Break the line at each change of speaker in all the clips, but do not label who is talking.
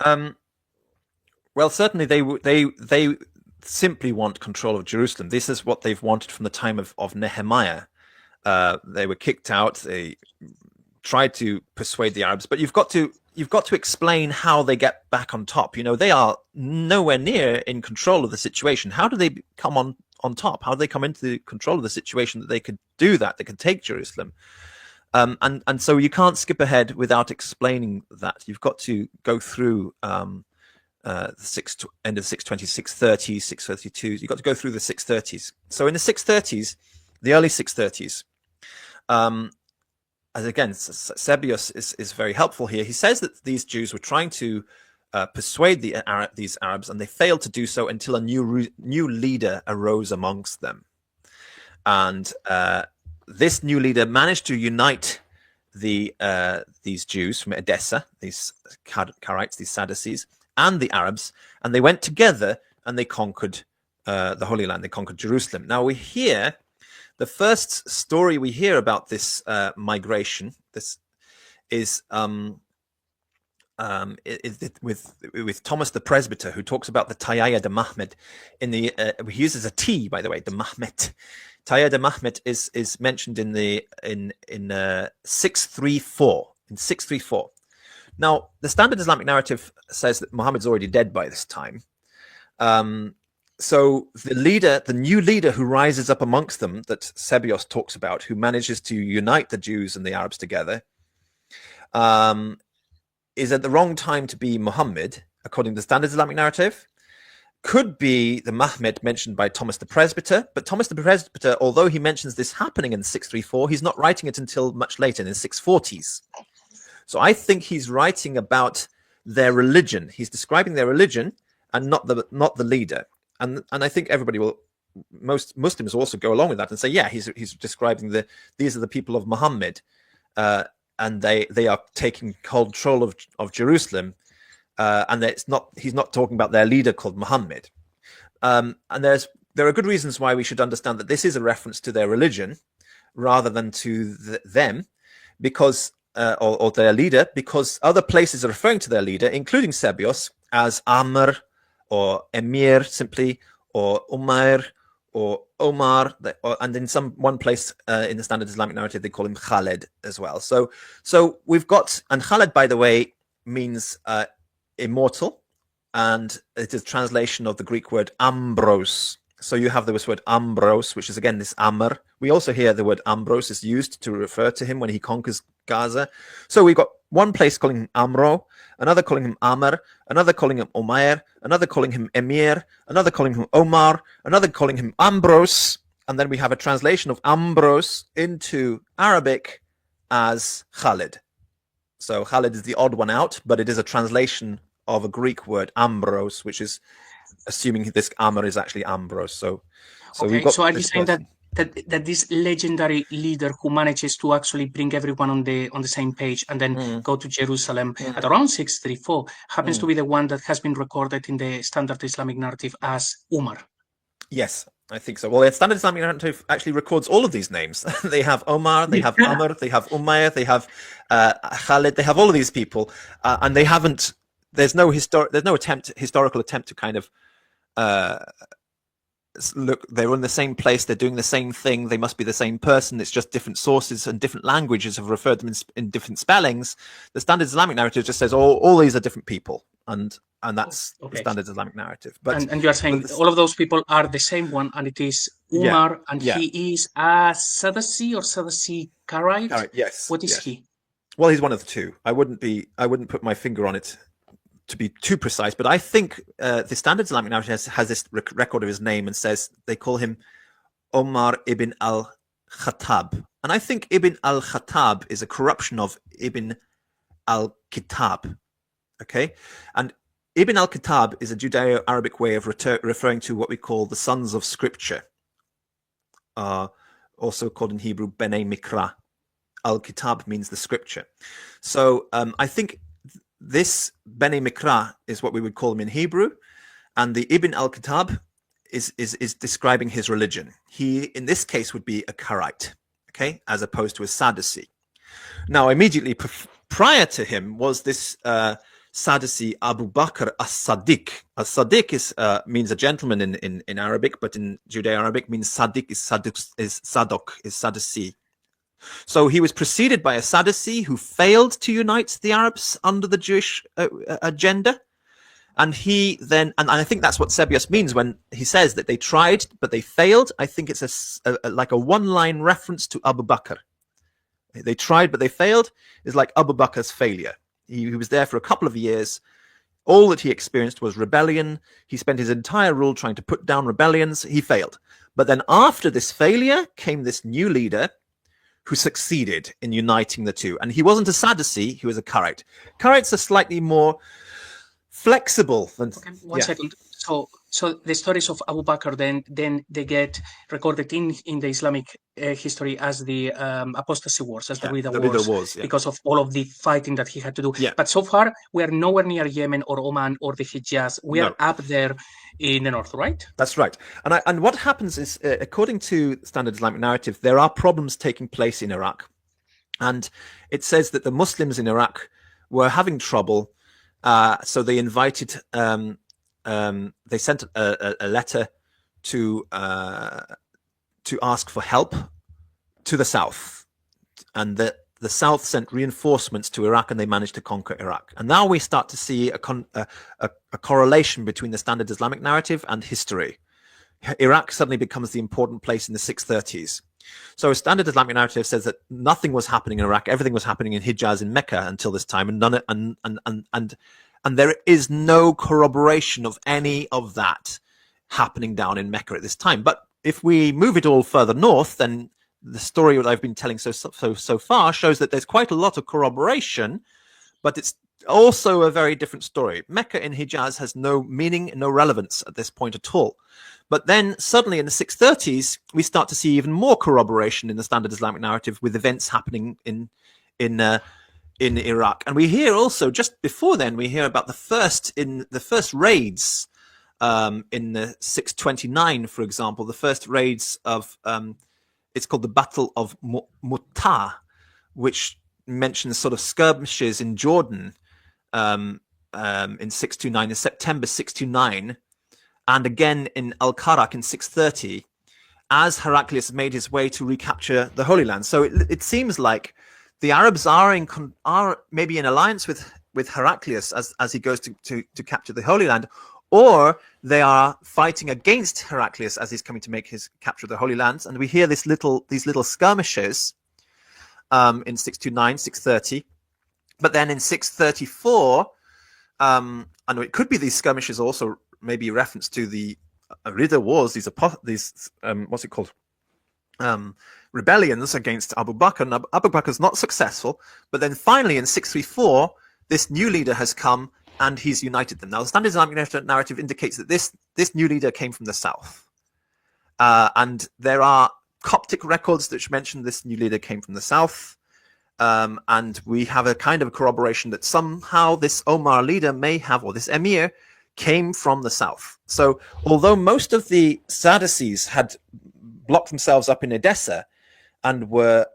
Well, certainly they simply want control of Jerusalem. This is what they've wanted from the time of Nehemiah. They were kicked out. They tried to persuade the Arabs, but you've got to explain how they get back on top. They are nowhere near in control of the situation. How do they come on top? How do they come into the control of the situation that they could do that? They could take Jerusalem. And so you can't skip ahead without explaining that. You've got to go through the end of the 620s, 630s, 632s. You've got to go through the 630s. So in the 630s, the early 630s, as again, Sebios is very helpful here. He says that these Jews were trying to persuade these Arabs, and they failed to do so until a new leader arose amongst them. And this new leader managed to unite these Jews from Edessa, these Karaites, these Sadducees, and the Arabs, and they went together and they conquered the Holy Land. They conquered Jerusalem. Now we hear the first story we hear about this migration. This is with Thomas the Presbyter, who talks about the Tayaya de Mahmed. He uses a T, by the way, de Mahmet. Tayaya de Mahmet is mentioned in 634. In 634. Now, the standard Islamic narrative says that Muhammad's already dead by this time. So the new leader who rises up amongst them, that Sebios talks about, who manages to unite the Jews and the Arabs together, is at the wrong time to be Muhammad, according to the standard Islamic narrative. Could be the Mahmed mentioned by Thomas the Presbyter, but Thomas the Presbyter, although he mentions this happening in 634, he's not writing it until much later, in the 640s. So I think he's writing about their religion. He's describing their religion and not the leader. And I think most Muslims also go along with that and say, yeah, he's describing these are the people of Muhammad, and they are taking control of Jerusalem, and he's not talking about their leader called Muhammad. And there are good reasons why we should understand that this is a reference to their religion rather than to them, because or their leader, because other places are referring to their leader, including Sebios, as Amr or Emir simply, or Umair or Omar, and in one place in the standard Islamic narrative they call him Khaled as well. So we've got, and Khaled, by the way, means immortal, and it is a translation of the Greek word Ambros. So you have this word Ambros, which is again this Amr. We also hear the word Ambros is used to refer to him when he conquers Gaza. So we've got one place calling him Amro, another calling him Amr, another calling him Umair, another calling him Emir, another calling him Omar, another calling him Ambros, and then we have a translation of Ambros into Arabic as Khalid. So Khalid is the odd one out, but it is a translation of a Greek word Ambros, which is assuming this Amr is actually Ambros. So
okay, so are you saying that this legendary leader who manages to actually bring everyone on the same page and then go to Jerusalem at around 634 happens to be the one that has been recorded in the standard Islamic narrative as Umar?
Yes, I think so. Well, the standard Islamic narrative actually records all of these names. They have Omar, they have Amr, they have Umayyah, they have Khalid, they have all of these people, and they haven't. There's no historical attempt to kind of look. They're in the same place. They're doing the same thing. They must be the same person. It's just different sources and different languages have referred them in different spellings. The standard Islamic narrative just says all these are different people, and that's the standard Islamic narrative. But
and you are saying all of those people are the same one, and it is Umar, and he is a Sadducee or Sadducee Karaite.
Yes.
What is he?
Well, he's one of the two. I wouldn't put my finger on it to be too precise, but I think the standard Islamic narrative has this record of his name and says they call him Omar ibn al-Khattab. And I think Ibn al-Khattab is a corruption of Ibn al-Kitab. Okay? And Ibn al-Kitab is a Judeo-Arabic way of referring to what we call the sons of scripture, also called in Hebrew Bnei Mikra. Al-Kitab means the scripture. So I think this Bnei Mikra is what we would call him in Hebrew, and the Ibn al-Kitab is describing his religion. He, in this case, would be a Karaite, okay, as opposed to a Sadducee. Now, immediately prior to him was this Sadducee Abu Bakr as-Sadiq. As-Sadiq means a gentleman in Arabic, but in Judeo-Arabic means Sadiq is Sadducee. So he was preceded by a Sadducee who failed to unite the Arabs under the Jewish agenda. And he then, and I think that's what Sebius means when he says that they tried, but they failed. I think it's like a one-line reference to Abu Bakr. They tried, but they failed. It's like Abu Bakr's failure. He was there for a couple of years. All that he experienced was rebellion. He spent his entire rule trying to put down rebellions. He failed. But then after this failure came this new leader who succeeded in uniting the two. And he wasn't a Sadducee, he was a Karaite. Karaites are slightly more flexible than...
Okay, one second. So the stories of Abu Bakr then they get recorded in the Islamic history as the apostasy wars, as the Ridda Wars, because of all of the fighting that he had to do. But so far, we are nowhere near Yemen or Oman or the Hijaz. We are up there in the north, right?
That's right. And what happens is, according to standard Islamic narrative, there are problems taking place in Iraq. And it says that the Muslims in Iraq were having trouble. So they invited, they sent a letter to ask for help to the south, and the south sent reinforcements to Iraq, and they managed to conquer Iraq. And now we start to see a correlation between the standard Islamic narrative and history. Iraq suddenly becomes the important place in the 630s. So a standard Islamic narrative says that nothing was happening in Iraq, everything was happening in Hijaz, in Mecca until this time, and there is no corroboration of any of that happening down in Mecca at this time. But if we move it all further north, then the story that I've been telling so far shows that there's quite a lot of corroboration, but it's also a very different story. Mecca in Hijaz has no meaning, no relevance at this point at all. But then suddenly in the 630s, we start to see even more corroboration in the standard Islamic narrative with events happening in Iraq. And we hear also, just before then, we hear about the first raids in the 629, for example, the first raids of, it's called the Battle of Mu'tah, which mentions sort of skirmishes in Jordan in 629, in September 629, and again in Al-Karak in 630, as Heraclius made his way to recapture the Holy Land. So it seems like the Arabs are maybe in alliance with Heraclius as he goes to capture the Holy Land, or they are fighting against Heraclius as he's coming to make his capture of the Holy Lands. And we hear these little skirmishes in 629, 630, but then in 634, and it could be these skirmishes also maybe reference to the Ridda Wars, these what's it called? Rebellions against Abu Bakr, and Abu Bakr is not successful, but then finally in 634 this new leader has come and he's united them. Now the standard Islamic narrative indicates that this new leader came from the south, and there are Coptic records that mention this new leader came from the south, and we have a kind of corroboration that somehow this Omar leader may have, or this emir came from the south. So although most of the Sadducees had blocked themselves up in Edessa and were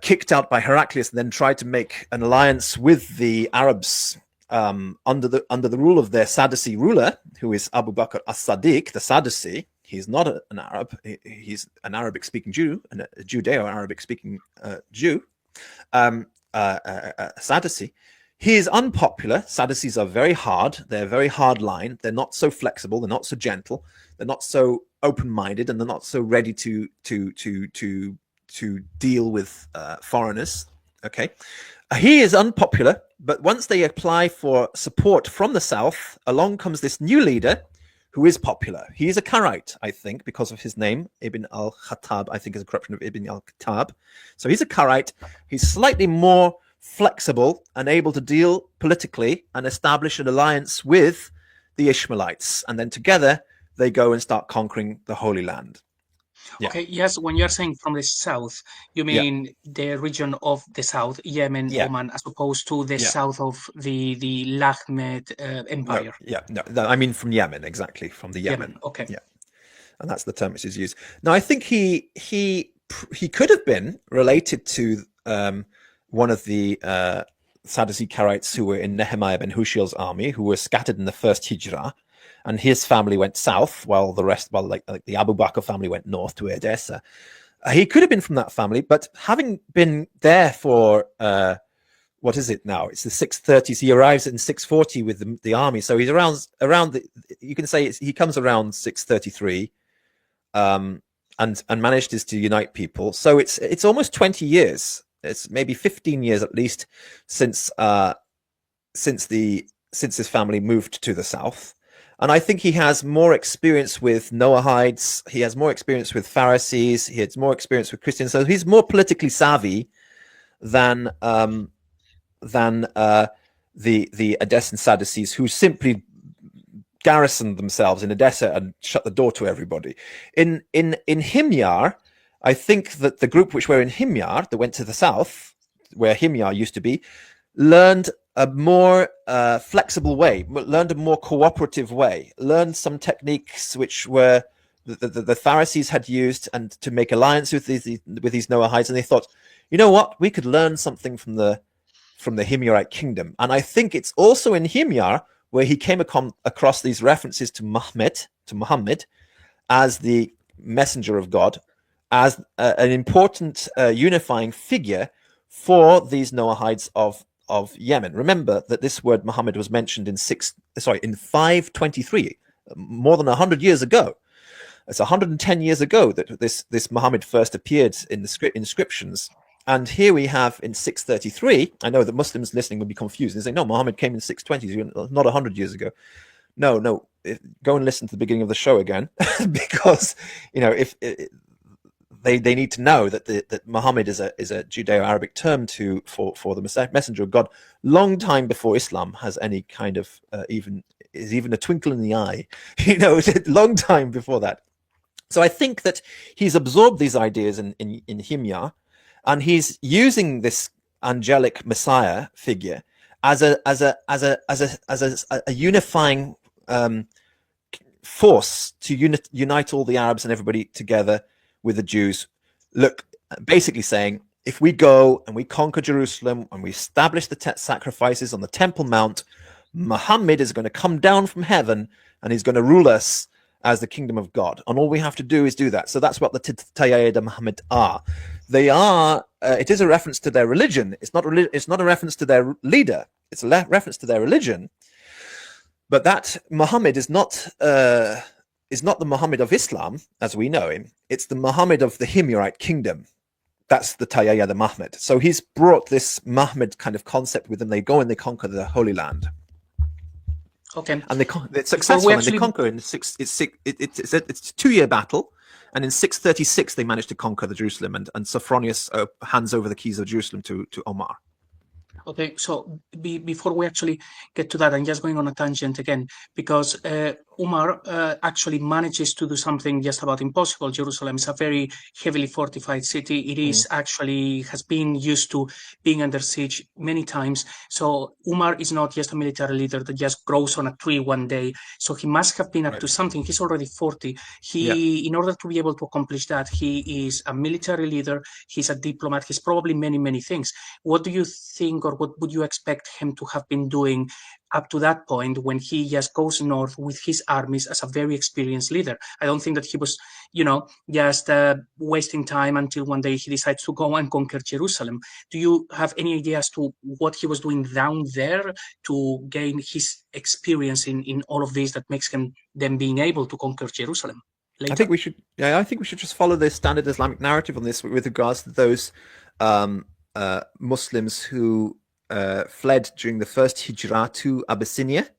kicked out by Heraclius, and then tried to make an alliance with the Arabs under the rule of their Sadducee ruler, who is Abu Bakr as-Sadiq, the Sadducee. He's not an Arab. He's an Arabic-speaking Jew, a Judeo-Arabic-speaking Jew, Sadducee. He is unpopular. Sadducees are very hard. They're very hard line. They're not so flexible. They're not so gentle. They're not so open-minded, and they're not so ready to deal with foreigners. Okay, he is unpopular. But once they apply for support from the south, along comes this new leader who is popular. He is a Karaite, I think, because of his name. Ibn al-Khattab, I think, is a corruption of Ibn al-Khattab. So he's a Karaite. He's slightly more flexible and able to deal politically and establish an alliance with the Ishmaelites. And then together they go and start conquering the Holy Land.
Yeah. Okay, yes, when you're saying from the south, you mean the region of the south, Yemen, Oman, as opposed to the south of the Lahmed Empire?
No, I mean from Yemen, exactly, from the Yemen.
Okay.
Yeah, and that's the term which is used. Now, I think he could have been related to one of the Sadducee Karaites who were in Nehemiah ben Hushiel's army, who were scattered in the first Hijrah, and his family went south, while the rest, like the Abu Bakr family went north to Edessa. He could have been from that family, but having been there for what is it now? It's the 630s. He arrives in 640 with the army, so he's around you can say he comes around 633, and managed to unite people. So it's almost 20 years. It's maybe 15 years at least since his family moved to the south. And I think he has more experience with Noahides. He has more experience with Pharisees. He has more experience with Christians. So he's more politically savvy than the Edessan Sadducees, who simply garrisoned themselves in Edessa and shut the door to everybody. In Himyar, I think that the group which were in Himyar, that went to the south, where Himyar used to be, learned a more flexible way, learned a more cooperative way, learned some techniques which were the Pharisees had used, and to make alliance with these Noahides. And they thought, you know what, we could learn something from the Himyarite kingdom. And I think it's also in Himyar where he came across these references to Muhammad as the messenger of God, as an important unifying figure for these Noahides of Yemen. Remember that this word Muhammad was mentioned in 523, more than 100 years ago. It's 110 years ago that this Muhammad first appeared in the inscriptions. And here we have in 633. I know that Muslims listening would be confused and say, no, Muhammad came in 620, not 100 years ago. No, go and listen to the beginning of the show again, because if they need to know that Muhammad is a Judeo-Arabic term for the messenger of God, long time before Islam has any kind of even a twinkle in the eye, long time before that. So I think that he's absorbed these ideas in Himyar, and he's using this angelic Messiah figure as a unifying force to unite all the Arabs and everybody together with the Jews. Look, basically saying, if we go and we conquer Jerusalem and we establish the sacrifices on the Temple Mount, Muhammad is going to come down from heaven and he's going to rule us as the kingdom of God. And all we have to do is do that. So that's what the Tayyid Muhammad are. They are, it is a reference to their religion. It's not a reference to their leader. It's a reference to their religion. But that Muhammad is not the Muhammad of Islam as we know him. It's the Muhammad of the Himyarite kingdom. That's the Tayyid Muhammad. So he's brought this Muhammad kind of concept with them. They go and they conquer the Holy Land.
Okay.
And it's successful, and they conquer in it's a 2-year battle, and in 636 they managed to conquer the Jerusalem, and Sophronius hands over the keys of Jerusalem to Omar.
Okay, so before we actually get to that, I'm just going on a tangent again, because Umar actually manages to do something just about impossible. Jerusalem is a very heavily fortified city. It is actually has been used to being under siege many times. So Umar is not just a military leader that just grows on a tree one day. So he must have been up to something. He's already 40. In order to be able to accomplish that, he is a military leader. He's a diplomat. He's probably many, many things. What do you think, or what would you expect him to have been doing up to that point when he just goes north with his armies as a very experienced leader? I don't think that he was, just wasting time until one day he decides to go and conquer Jerusalem. Do you have any idea as to what he was doing down there to gain his experience in all of this that makes him then being able to conquer Jerusalem later?
I think we should just follow the standard Islamic narrative on this with regards to those Muslims who fled during the first Hijrah to Abyssinia,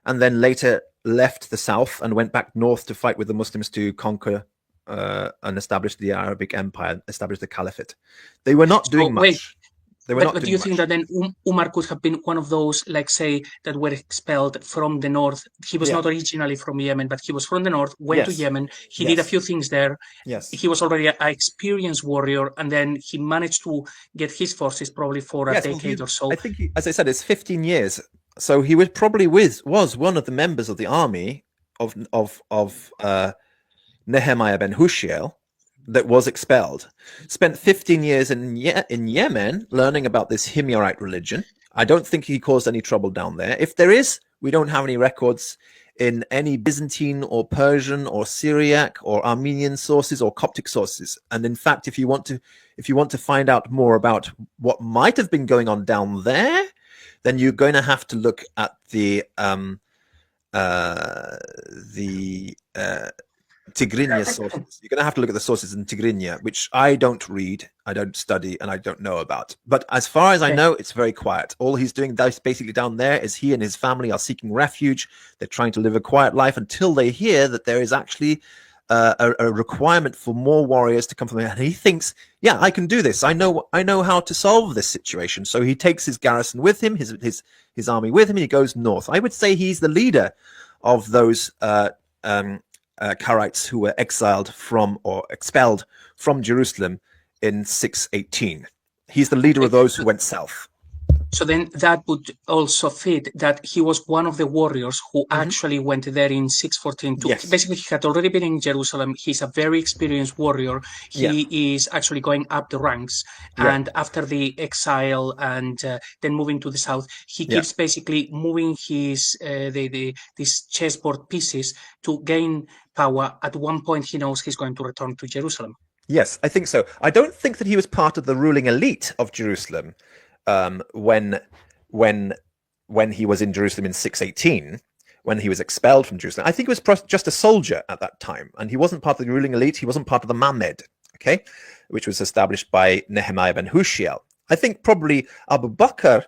and then later left the south and went back north to fight with the Muslims to conquer and establish the Arabic Empire, establish the Caliphate. They were not doing much.
But do you think that then Umar could have been one of those, like say, that were expelled from the north? He was not originally from Yemen, but he was from the north, went to Yemen. He did a few things there.
Yes.
He was already an experienced warrior, and then he managed to get his forces probably for a decade or so.
I think, as I said, it's 15 years. So he was probably was one of the members of the army of Nehemiah ben Hushiel that was expelled. Spent 15 years in Yemen learning about this Himyarite religion, I don't think he caused any trouble down there. If there is, we don't have any records in any Byzantine or Persian or Syriac or Armenian sources or Coptic sources. And in fact, if you want to find out more about what might have been going on down there, then you're going to have to look at the Tigrinya sources. You're going to have to look at the sources in Tigrinya, which I don't read, I don't study, and I don't know about. But as far as I know, it's very quiet. All he's doing basically down there is he and his family are seeking refuge. They're trying to live a quiet life until they hear that there is actually a requirement for more warriors to come from there. And he thinks, yeah, I can do this. I know how to solve this situation. So he takes his garrison with him, his army with him, and he goes north. I would say he's the leader of those Karaites who were exiled from or expelled from Jerusalem in 618. He's the leader of those who went south.
So then that would also fit that he was one of the warriors who actually went there in 614. Basically, he had already been in Jerusalem. He's a very experienced warrior. He is actually going up the ranks. And after the exile and then moving to the south, he keeps basically moving his these chessboard pieces to gain power. At one point, he knows he's going to return to Jerusalem.
Yes, I think so. I don't think that he was part of the ruling elite of Jerusalem. When he was in Jerusalem in 618, when he was expelled from Jerusalem, I think he was just a soldier at that time, and he wasn't part of the ruling elite. He wasn't part of the Mamed, which was established by Nehemiah ben Hushiel. I think probably Abu Bakr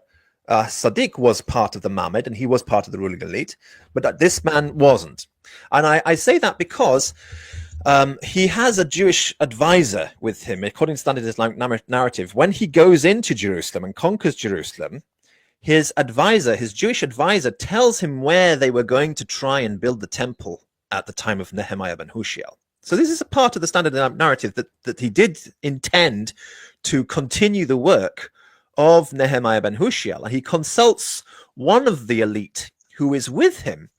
Sadiq was part of the Mamed, and he was part of the ruling elite, but this man wasn't. And I say that because he has a Jewish advisor with him, according to standard Islamic narrative. When he goes into Jerusalem and conquers Jerusalem, his Jewish advisor, tells him where they were going to try and build the temple at the time of Nehemiah ben Hushiel. So this is a part of the standard Islamic narrative that he did intend to continue the work of Nehemiah ben Hushiel. And he consults one of the elite who is with him,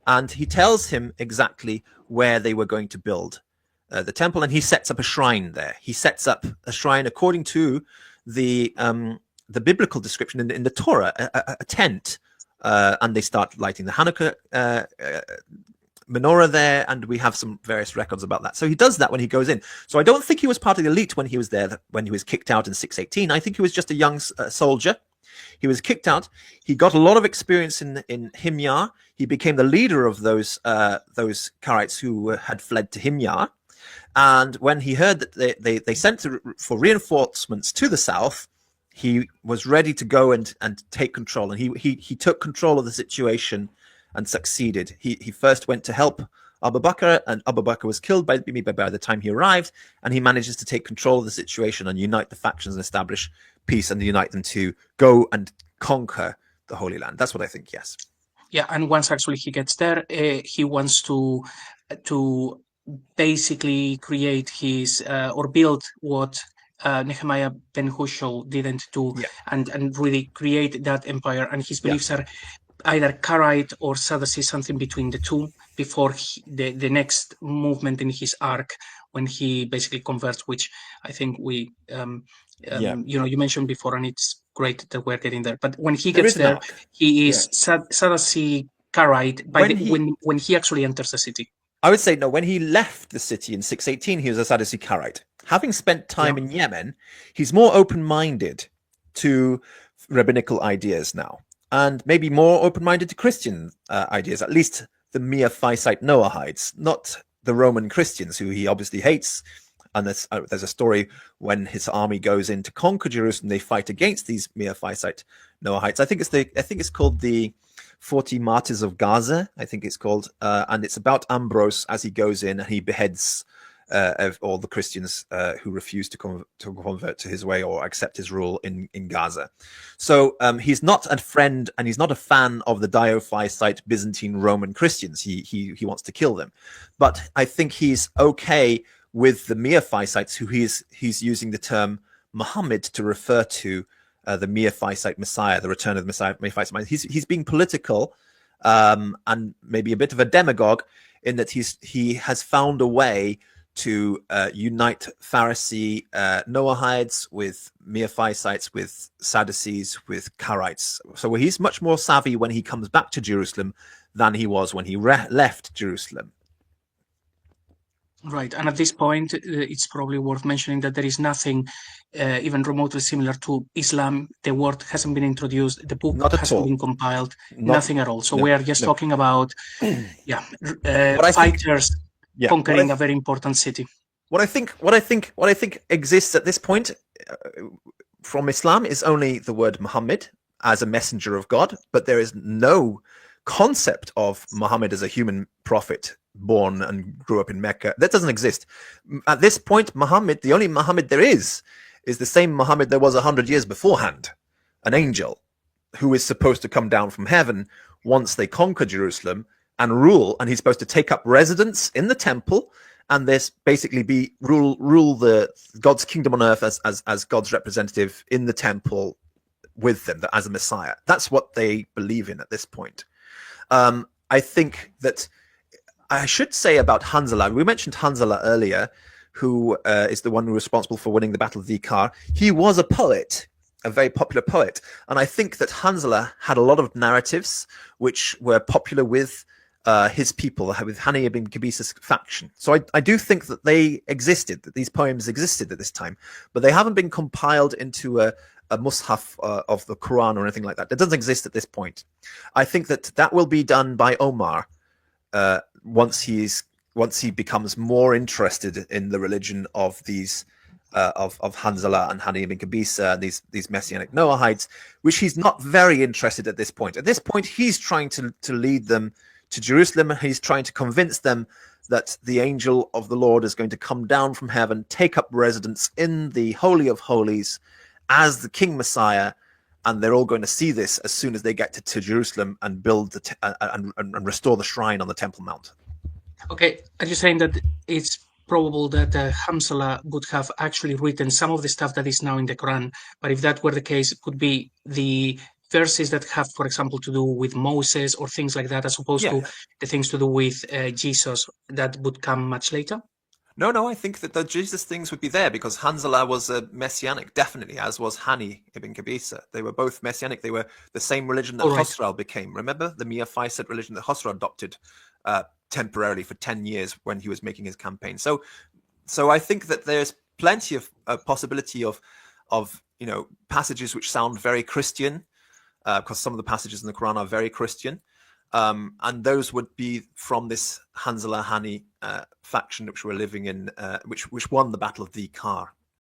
and he tells him exactly where they were going to build the temple, and he sets up a shrine there. He sets up a shrine according to the biblical description in the Torah, a tent, and they start lighting the Hanukkah menorah there, and we have some various records about that. So he does that when he goes in. So I don't think he was part of the elite when he was there, when he was kicked out in 618. I think he was just a young soldier. He was kicked out. He got a lot of experience in Himyar. He became the leader of those Karaites who had fled to Himyar. And when he heard that they sent for reinforcements to the south, he was ready to go and take control. And he took control of the situation and succeeded. He first went to help Abu Bakr, and Abu Bakr was killed by the time he arrived. And he manages to take control of the situation and unite the factions and establish peace and unite them to go and conquer the Holy Land. That's what I think, yes.
Yeah, and once actually he gets there, he wants to basically create his or build what Nehemiah ben Hushiel didn't do, and really create that empire. And his beliefs are either Karaite or Sadducees, something between the two, before the next movement in his arc, when he basically converts, which I think we you mentioned before, and it's great that we're getting there. But when he gets there, he is Sadducee Karaite when he actually enters the city.
I would say no. When he left the city in 618, he was a Sadducee Karaite. Having spent time in Yemen, he's more open-minded to rabbinical ideas now, and maybe more open-minded to Christian ideas, at least the Miaphysite Noahides, not the Roman Christians, who he obviously hates. And there's a story when his army goes in to conquer Jerusalem, they fight against these Miaphysite Noahites. I think it's called the 40 Martyrs of Gaza. I think it's called, and it's about Ambrose as he goes in and he beheads all the Christians who refuse to convert to his way or accept his rule in Gaza. So he's not a friend and he's not a fan of the Diophysite Byzantine Roman Christians. He wants to kill them, but I think he's okay with the Miaphysites, who he's using the term Muhammad to refer to the Miaphysite Messiah, the return of the Messiah. He's being political and maybe a bit of a demagogue in that he has found a way to unite Pharisee Noahides with Miaphysites, with Sadducees, with Karaites. So he's much more savvy when he comes back to Jerusalem than he was when he left Jerusalem.
Right, and at this point, it's probably worth mentioning that there is nothing even remotely similar to Islam. The word hasn't been introduced, the book hasn't been compiled, nothing at all. So we are just talking about, fighters conquering a very important city.
What I think exists at this point from Islam is only the word Muhammad as a messenger of God, but there is no concept of Muhammad as a human prophet born and grew up in Mecca. That doesn't exist. At this point, Muhammad, the only Muhammad there is the same Muhammad there was 100 years beforehand, an angel who is supposed to come down from heaven once they conquer Jerusalem and rule, and he's supposed to take up residence in the temple and this basically be rule the God's kingdom on earth as God's representative in the temple with them as a Messiah. That's what they believe in at this point. I think that I should say about Hanzala, we mentioned Hanzala earlier, who is the one who was responsible for winning the Battle of the Ikar. He was a poet, a very popular poet. And I think that Hanzala had a lot of narratives which were popular with his people, with Hani ibn Qabisa's faction. So I do think that they existed, that these poems existed at this time, but they haven't been compiled into a mushaf of the Quran or anything like that. It doesn't exist at this point. I think that will be done by Omar once he becomes more interested in the religion of these of Hanzala and Hani ibn Qabisa, these Messianic Noahides, which he's not very interested at this point. At this point, he's trying to lead them to Jerusalem, and he's trying to convince them that the angel of the Lord is going to come down from heaven, take up residence in the Holy of Holies as the King Messiah, and they're all going to see this as soon as they get to Jerusalem and build and restore the shrine on the Temple Mount.
Okay, are you saying that it's probable that Hanzala would have actually written some of the stuff that is now in the Quran, but if that were the case, it could be the verses that have, for example, to do with Moses or things like that, as opposed to the things to do with Jesus that would come much later?
No, I think that the Jesus things would be there because Hanzala was a Messianic, definitely, as was Hani ibn Qabisa. They were both Messianic. They were the same religion that Khosrau became. Remember the Miaphysit religion that Khosrau adopted temporarily for 10 years when he was making his campaign. So I think that there's plenty of possibility of passages which sound very Christian, because some of the passages in the Quran are very Christian. And those would be from this Hanzala Hani faction which were living in, which won the Battle of the Ikar.